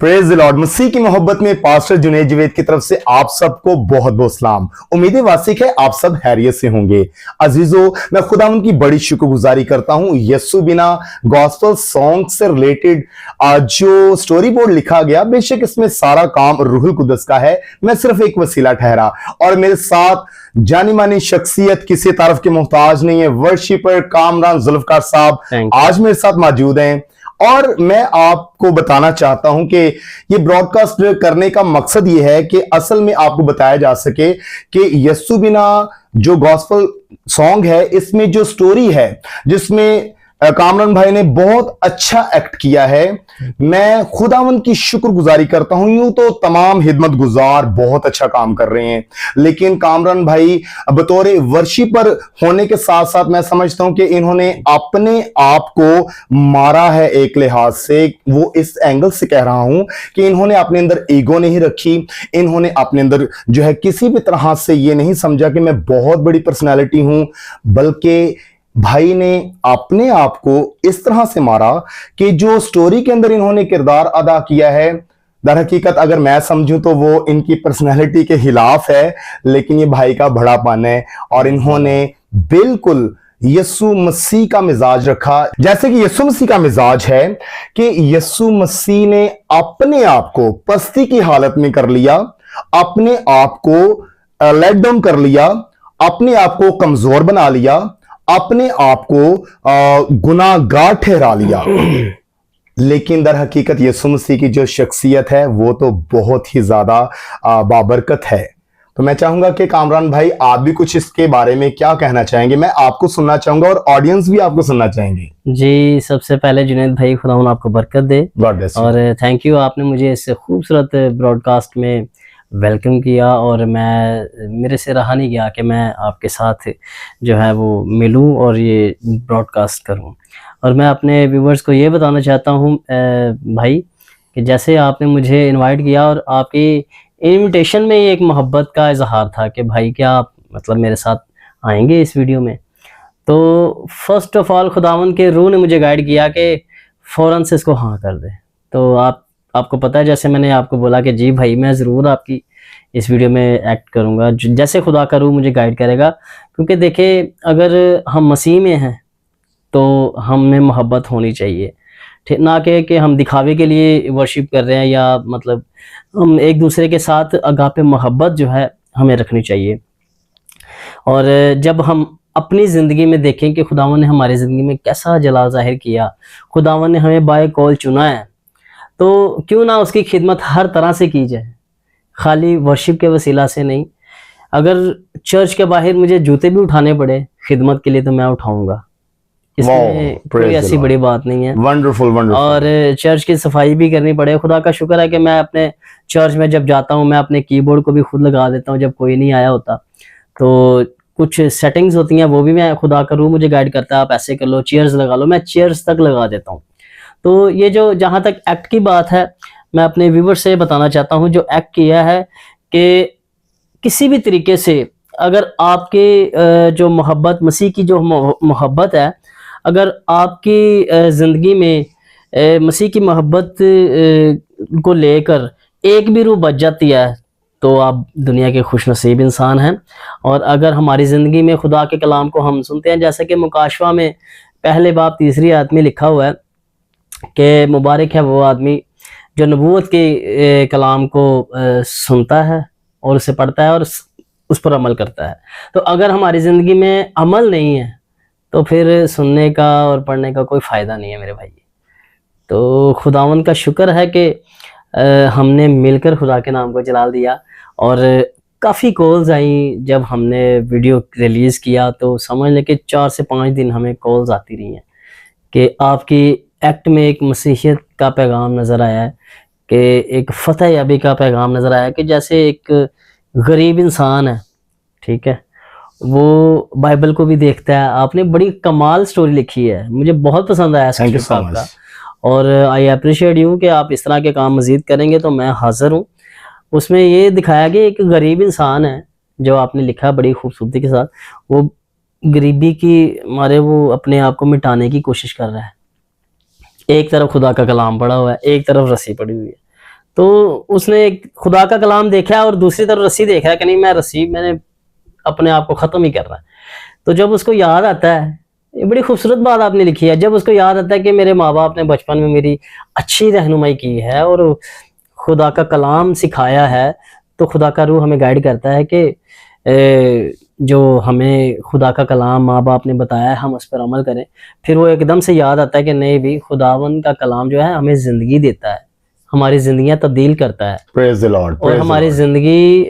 Praise the Lord. मसीह की मोहब्बत में पास्टर जुनैद जवेद की तरफ से आप सबको बहुत बहुत सलाम। उम्मीद वासिक है आप सब हैरियत से होंगे। अजीजों, मैं खुदावंद की बड़ी शुक्रगुजारी करता हूं यस्सु बिना गॉस्पेल सॉन्ग से रिलेटेड जो स्टोरी बोर्ड लिखा गया, बेशक इसमें सारा काम रूहुल कुदस का है, मैं सिर्फ एक वसीला ठहरा। और मेरे साथ जानी मानी शख्सियत, किसी तारीफ के मोहताज नहीं है, वर्शिपर कामरान जुल्फकार साहब आज मेरे साथ मौजूद हैं। और मैं आपको बताना चाहता हूं कि ये ब्रॉडकास्ट करने का मकसद ये है कि असल में आपको बताया जा सके कि यस्सु बिना जो गॉस्पेल सॉन्ग है, इसमें जो स्टोरी है, जिसमें कामरान भाई ने बहुत अच्छा एक्ट किया है, मैं खुदावंद की शुक्रगुजारी करता हूं। यूं तो तमाम हिदमत गुजार बहुत अच्छा काम कर रहे हैं, लेकिन कामरान भाई बतौर वर्शिपर होने के साथ साथ मैं समझता हूं कि इन्होंने अपने आप को मारा है। एक लिहाज से वो इस एंगल से कह रहा हूं कि इन्होंने अपने अंदर ईगो नहीं रखी, इन्होंने अपने अंदर जो है किसी भी तरह से ये नहीं समझा कि मैं बहुत बड़ी पर्सनैलिटी हूं, बल्कि भाई ने अपने आप को इस तरह से मारा कि जो स्टोरी के अंदर इन्होंने किरदार अदा किया है, दर हकीकत अगर मैं समझूं तो वो इनकी पर्सनैलिटी के खिलाफ है, लेकिन ये भाई का बड़ापन है। और इन्होंने बिल्कुल यस्सु मसीह का मिजाज रखा, जैसे कि यस्सु मसीह का मिजाज है कि यस्सु मसीह ने अपने आप को पस्ती की हालत में कर लिया, अपने आप को लेट डाउन कर लिया, अपने आप को कमजोर बना लिया, अपने आप को गुनाहगार ठहरा लिया। लेकिन दर हकीकत यीशु मसीह की जो शख्सियत है वो तो बहुत ही ज्यादा बाबरकत है। तो मैं चाहूंगा कि कामरान भाई आप भी कुछ इसके बारे में क्या कहना चाहेंगे। मैं आपको सुनना चाहूंगा और ऑडियंस भी आपको सुनना चाहेंगे। जी, सबसे पहले जुनैद भाई, खुदा आपको बरकत दे और थैंक यू, आपने मुझे इस खूबसूरत ब्रॉडकास्ट में वेलकम किया। और मेरे से रहा नहीं गया कि मैं आपके साथ जो है वो मिलूं और ये ब्रॉडकास्ट करूं। और मैं अपने व्यूवर्स को ये बताना चाहता हूं भाई कि जैसे आपने मुझे इनवाइट किया और आपकी इनविटेशन में एक मोहब्बत का इजहार था कि भाई क्या आप मतलब मेरे साथ आएंगे इस वीडियो में, तो फर्स्ट ऑफ ऑल खुदावंद के रूह ने मुझे गाइड किया कि फ़ौरन से इसको हाँ कर दे। तो आपको पता है, जैसे मैंने आपको बोला कि जी भाई मैं ज़रूर आपकी इस वीडियो में एक्ट करूँगा जैसे खुदा का रूह मुझे गाइड करेगा। क्योंकि देखिए, अगर हम मसीह में हैं तो हमें मोहब्बत होनी चाहिए, ठीक ना कि हम दिखावे के लिए वर्शिप कर रहे हैं, या मतलब हम एक दूसरे के साथ अगापे मोहब्बत जो है हमें रखनी चाहिए। और जब हम अपनी ज़िंदगी में देखें कि खुदावन ने हमारी ज़िंदगी में कैसा जलाल ज़ाहिर किया, खुदावन ने हमें बाय कॉल चुना है, तो क्यों ना उसकी खिदमत हर तरह से की जाए, खाली वर्शिप के वसीला से नहीं। अगर चर्च के बाहर मुझे जूते भी उठाने पड़े खिदमत के लिए तो मैं उठाऊंगा, इसमें कोई ऐसी बड़ी बात नहीं है। Wonderful wonderful. और चर्च की सफाई भी करनी पड़े, खुदा का शुक्र है कि मैं अपने चर्च में जब जाता हूँ मैं अपने कीबोर्ड को भी खुद लगा देता हूँ जब कोई नहीं आया होता। तो कुछ सेटिंग्स होती हैं वो भी मैं, खुदा का रूह मुझे गाइड करता है, आप ऐसे कर लो, चेयर्स लगा लो, मैं चेयर्स तक लगा देता हूँ। तो ये जो जहाँ तक एक्ट की बात है, मैं अपने व्यूवर से बताना चाहता हूँ जो एक्ट किया है कि किसी भी तरीके से अगर आपके जो मोहब्बत, मसीह की जो मोहब्बत है, अगर आपकी ज़िंदगी में मसीह की मोहब्बत को लेकर एक भी रूह बच जाती है तो आप दुनिया के खुशनसीब इंसान हैं। और अगर हमारी ज़िंदगी में खुदा के कलाम को हम सुनते हैं, जैसे कि मुकाशवा में पहले बाब 3 आयत में लिखा हुआ है कि मुबारक है वो आदमी जो नबूवत के कलाम को सुनता है और उसे पढ़ता है और उस पर अमल करता है। तो अगर हमारी ज़िंदगी में अमल नहीं है तो फिर सुनने का और पढ़ने का कोई फ़ायदा नहीं है मेरे भाई। तो खुदावंद का शुक्र है कि हमने मिलकर खुदा के नाम को जलाल दिया। और काफ़ी कॉल्स आई जब हमने वीडियो रिलीज़ किया, तो समझ लें कि 4 से 5 दिन हमें कॉल्स आती रही हैं कि आपकी एक्ट में एक मसीहियत का पैगाम नज़र आया है, कि एक फतह याबी का पैगाम नज़र आया, कि जैसे एक गरीब इंसान है, ठीक है, वो बाइबल को भी देखता है। आपने बड़ी कमाल स्टोरी लिखी है, मुझे बहुत पसंद आया आपका, और आई अप्रिशिएट यू कि आप इस तरह के काम मज़ीद करेंगे तो मैं हाज़िर हूँ। उसमें ये दिखाया कि एक गरीब इंसान है जो आपने लिखा बड़ी खूबसूरती के साथ, वो गरीबी की मारे वो अपने आप को मिटाने की कोशिश कर रहा है। एक तरफ खुदा का कलाम पड़ा हुआ है, एक तरफ रस्सी पड़ी हुई है। तो उसने एक खुदा का कलाम देखा और दूसरी तरफ रस्सी देखा कि नहीं, मैंने अपने आप को ख़त्म ही करना है। तो जब उसको याद आता है, ये बड़ी खूबसूरत बात आपने लिखी है, जब उसको याद आता है कि मेरे माँ बाप ने बचपन में मेरी अच्छी रहनुमाई की है और खुदा का कलाम सिखाया है, तो खुदा का रूह हमें गाइड करता है कि जो हमें खुदा का कलाम माँ बाप ने बताया है हम उस पर अमल करें। फिर वो एकदम से याद आता है कि नहीं भी, खुदावन का कलाम जो है हमें ज़िंदगी देता है, हमारी ज़िंदगियाँ तब्दील करता है। Praise the Lord. और हमारी ज़िंदगी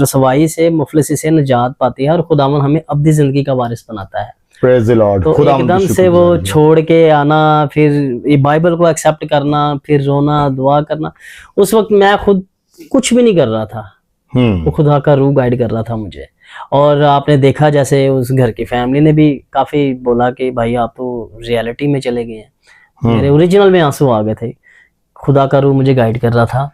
रसवाई से, मुफलिसी से निजात पाती है और खुदावन हमें अब्दी ज़िंदगी का वारिस बनाता है। Praise the Lord. तो एकदम से वो छोड़ के आना, फिर ये बाइबल को एक्सेप्ट करना, फिर रोना, दुआ करना, उस वक्त मैं खुद कुछ भी नहीं कर रहा था, वो खुदा का रूह गाइड कर रहा था मुझे। और आपने देखा जैसे उस घर की फैमिली ने भी काफ़ी बोला कि भाई आप तो रियलिटी में चले गए हैं, मेरे ओरिजिनल में आंसू आ गए थे। खुदा का रूह मुझे गाइड कर रहा था,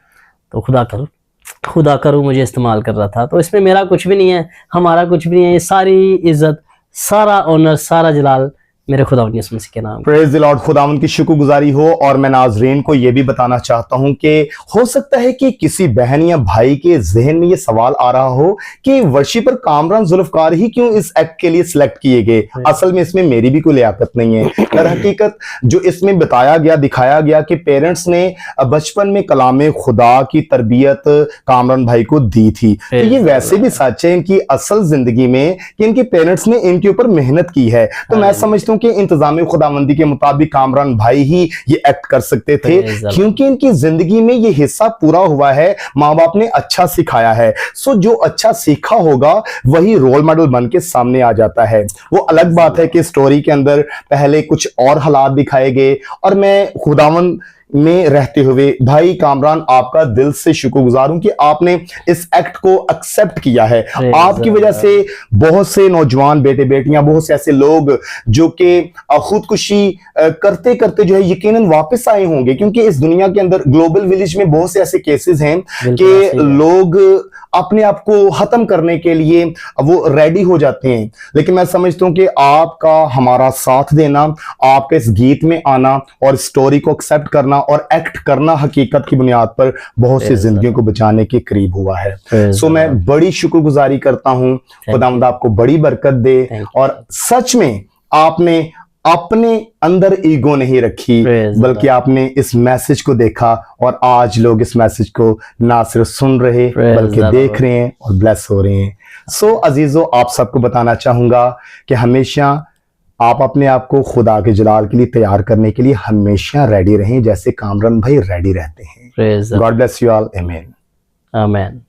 तो खुदा का रूह मुझे इस्तेमाल कर रहा था। तो इसमें मेरा कुछ भी नहीं है, हमारा कुछ भी नहीं है, ये सारी इज्जत, सारा ऑनर, सारा जलाल मेरे खुदावंद यीशु मसीह के नाम। Praise the Lord. खुदावंद की शुक्रगुजारी हो। और मैं नाजरीन को यह भी बताना चाहता हूं कि हो सकता है कि किसी बहन या भाई के जहन में यह सवाल आ रहा हो कि वर्शिपर कामरान जुल्फकार ही क्यों इस एक्ट के लिए सिलेक्ट किए गए। असल में इसमें मेरी भी कोई लियाकत नहीं है। दर हकीकत जो इसमें बताया गया, दिखाया गया कि पेरेंट्स ने बचपन में कलाम खुदा की तरबियत कामरान भाई को दी थी। तो ये वैसे भी सच है इनकी असल जिंदगी में कि इनके पेरेंट्स ने इनके ऊपर मेहनत की है। तो मैं समझता हूं कि इंतजामी खुदावंदी के मुताबिक कामरान भाई ही ये एक्ट कर सकते थे, क्योंकि इनकी जिंदगी में ये हिस्सा पूरा हुआ है, माँ बाप ने अच्छा सिखाया है। सो जो अच्छा सीखा होगा वही रोल मॉडल बन के सामने आ जाता है। वो अलग बात है कि स्टोरी के अंदर पहले कुछ और हालात दिखाए गए, और मैं खुदावंद में रहते हुए भाई कामरान आपका दिल से शुक्रगुजार हूं कि आपने इस एक्ट को एक्सेप्ट किया है। आपकी वजह से बहुत से नौजवान बेटे बेटियां, बहुत से ऐसे लोग जो कि खुदकुशी करते करते जो है यकीनन वापस आए होंगे, क्योंकि इस दुनिया के अंदर ग्लोबल विलेज में बहुत से ऐसे केसेस हैं कि लोग अपने आप को खत्म करने के लिए वो रेडी हो जाते हैं। लेकिन मैं समझता हूं कि आपका हमारा साथ देना, आपके इस गीत में आना और स्टोरी को एक्सेप्ट करना और एक्ट करना हकीकत की बुनियाद पर बहुत सी जिंदगियों को बचाने के करीब हुआ है। सो मैं बड़ी शुक्रगुजारी करता हूं, खुदावंद आपको बड़ी बरकत दे। और सच में आपने अपने अंदर ईगो नहीं रखी, बल्कि आपने इस मैसेज को देखा और आज लोग इस मैसेज को ना सिर्फ सुन रहे बल्कि देख रहे हैं और ब्लेस हो रहे हैं। सो अजीजों, आप सबको बताना चाहूंगा कि हमेशा आप अपने आप को खुदा के जलाल के लिए तैयार करने के लिए हमेशा रेडी रहें, जैसे कामरान भाई रेडी रहते हैं। God bless you all. आमीन। आमीन।